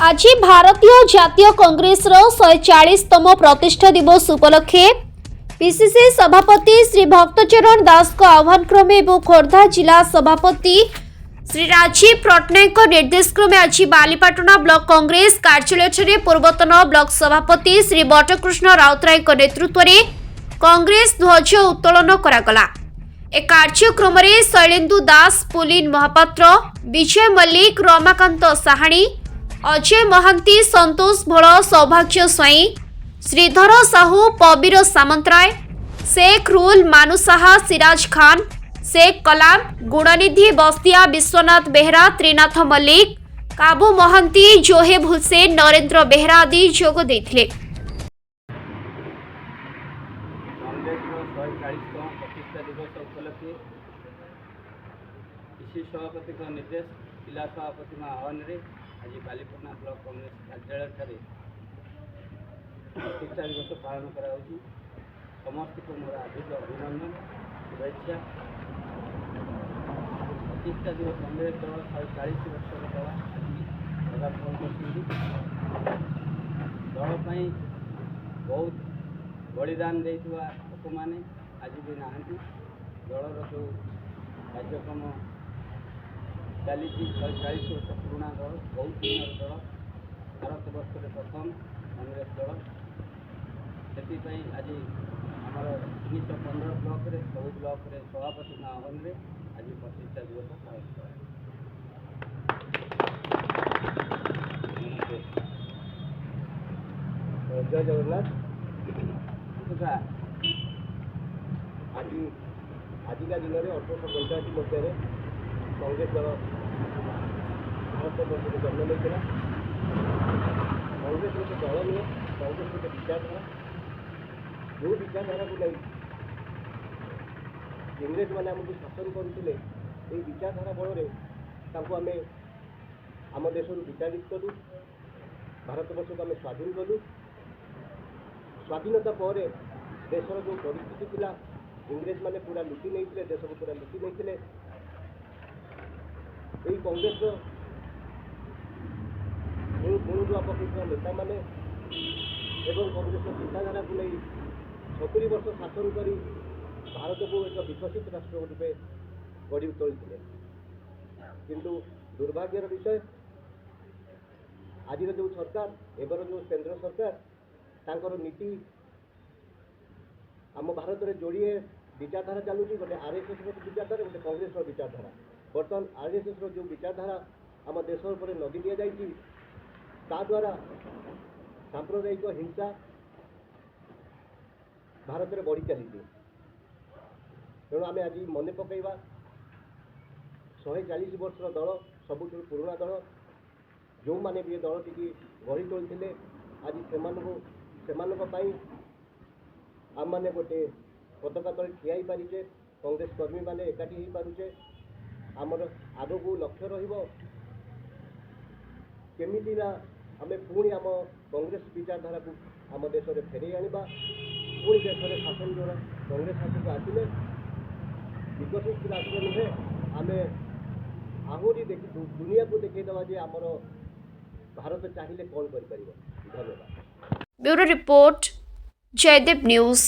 आज भारतीय जातीय कांग्रेस 140तम प्रतिष्ठा दिवस उपलक्षे पीसीसी सभापति श्री भक्तचरण दास को आह्वान क्रमे और खोर्धा जिला सभापति श्री राजीव पट्टनायक निर्देश क्रमे आज बालीपाटना ब्लॉक कांग्रेस कार्यालय पूर्वतन ब्लॉक सभापति श्री बटकृष्ण राउतराय नेतृत्व में कांग्रेस ध्वज उत्तोलन करागला। ए कार्यक्रम में शैलेन्दु दास, पुलिन महापात्र, विजय मल्लिक, रमाकांत साहाणी, अजय महांती, संतोष भोल, सौभाग्य स्वाई, श्रीधर साहू, पबीर सामंतराय, शेख रूल, मानु साहा, सिराज खान, शेख कलाम, गुणनिधि बस्तिया, विश्वनाथ बेहरा, त्रिनाथ मल्लिक, काबू महांती, जोहेब हुसैन, नरेंद्र बेहरा आदि जोग देथिले। प्रतिष्ठा दिवस उपलक्षे इसी सभापति निर्देश जिला सभापति आह्वान में आज बालीपाटना ब्लॉक कांग्रेस कार्यालय प्रतिष्ठा दिवस पालन करा समस्त को मोर आर्थिक अभिनंदन शुभेच्छा। प्रतिष्ठा दिवस कांग्रेस दल 140 वर्ष दल आज पदार्पण कर दल बहुत बलिदान देइथुवा लोक मैंने आज भी नहांती। दलर जो कार्यक्रम चली 140 वर्ष पुराणा दल, बहुत दिन दल, भारत वर्ष प्रथम कांग्रेस दल। से आज आमर 315 ब्लॉक रे सब ब्लॉक रे सभापति आह्वान में आज प्रतिष्ठा दिवस पालन कर जय जगन्नाथ। आजिका दिन में 1885 मसीह कांग्रेस दल भारत वर्ष में जन्म लेता। कांग्रेस गोटे दल नुहे, कांग्रेस गोटे विचारधारा। जो विचारधारा को नहीं इंग्रेज मैंने आमको शासन करते विचारधारा बल आम आम देश विताड़ित कलु, भारत वर्ष को आम स्वाधीन कलु। स्वाधीनता पर देशर जो परिस्थिति थिला, इंग्रेज मैंने पूरा लुटि नहीं, देश को पूरा लुटि नहीं। यही कांग्रेस मुणुआ पकड़ नेता मैंने एवं कांग्रेस चिंताधारा को नहीं 70 वर्ष शासन कर भारत को एक विकसित राष्ट्र रूपे गढ़ी तोलते। किंतु दुर्भाग्यर विषय आज जो सरकार एबर जो केंद्र सरकार तांकर नीति आम भारत में जोड़े विचारधारा चलुची। गोटे आरएसएस विचारधारा, गोटे कांग्रेस विचारधारा। बर्तमान आरएसएस जो विचारधारा आम देश उपर नदी दि जाइए, द्वारा सांप्रदायिक हिंसा भारत में बढ़ी चली। तेणु आम आज मन पकईवा 140 वर्ष दल, सबुठ पुराणा दल, जो मैंने भी दल टी गढ़ी तोलते आज से आम मैंने गोटे पताका तले ठिया पारिचे। कांग्रेस कर्मी मैंने एकाठी हो पारुचे। आमर आग को लक्ष्य रमिति आम पुणी आम कांग्रेस विचारधारा को आम देश में फेरे आनिबा। पुणी देश में शासन जो कांग्रेस शासन आसिले विकसित राष्ट्र नुहे, आम आहरी दुनिया को देखा जे आमर भारत चाहिए कौन कर। धन्यवाद। Bureau report, Jaydev news.